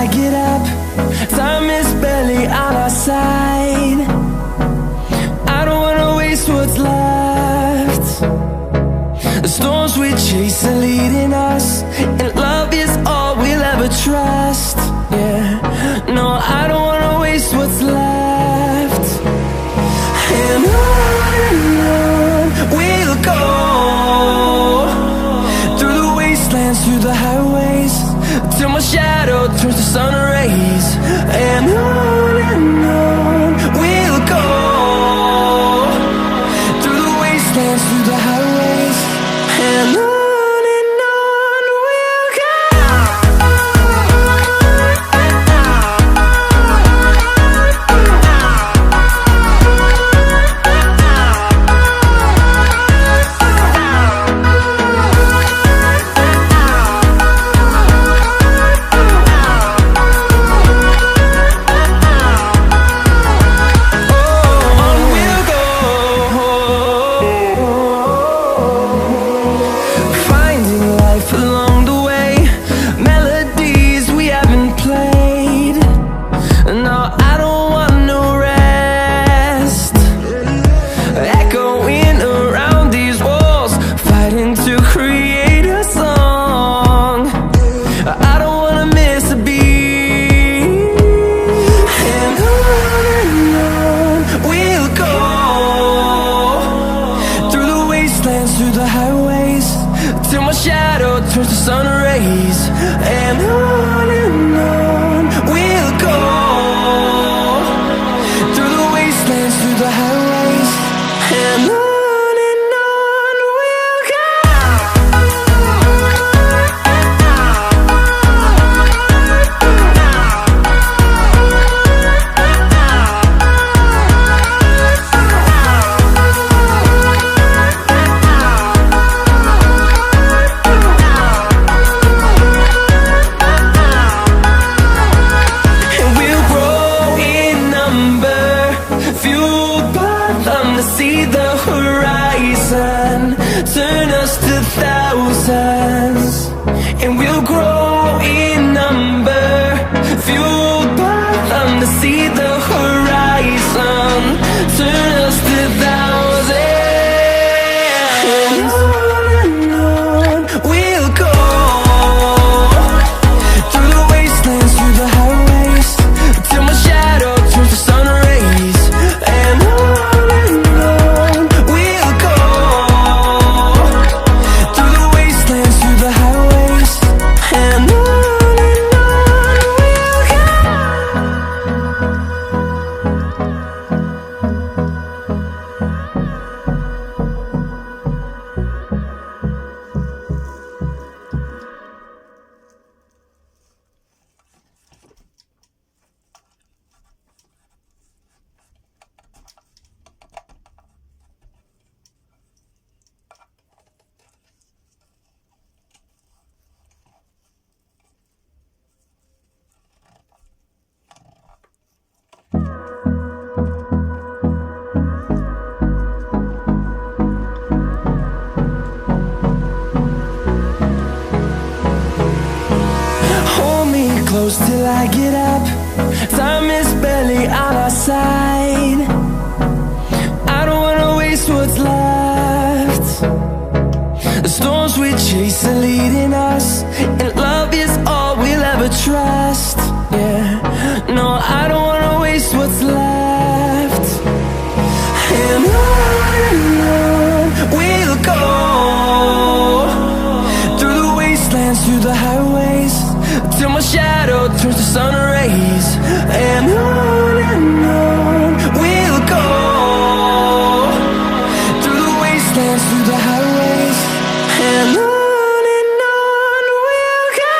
I get up. Time is barely on our side. I don't wanna waste what's left. The storms we chase are leading us, and love is all we'll ever trust. Yeah, no, I don't wanna waste what's left. And on we'll go, through the wastelands, through the highways, till my shadow turns to sun rays. And on we'll go, through the wastelands, through the highways, and on. Close till I get up. Time is barely on our side. I don't wanna waste what's left. The storms we chase are leading us, and love is all we'll ever trust. Yeah, no, I don't wanna waste what's left. And on we'll go, through the wastelands, through the highways, till my shadow turns to sun rays. And on we'll go, through the wastelands, through the highways, and on. We'll go.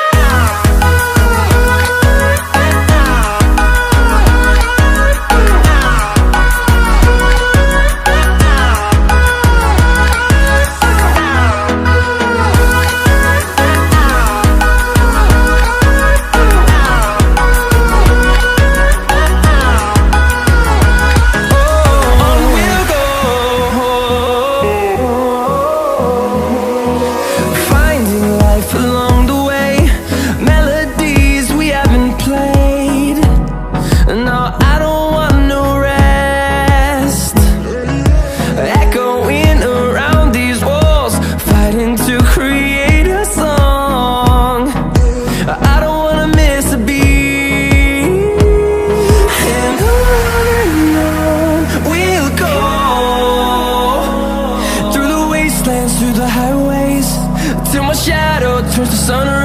sun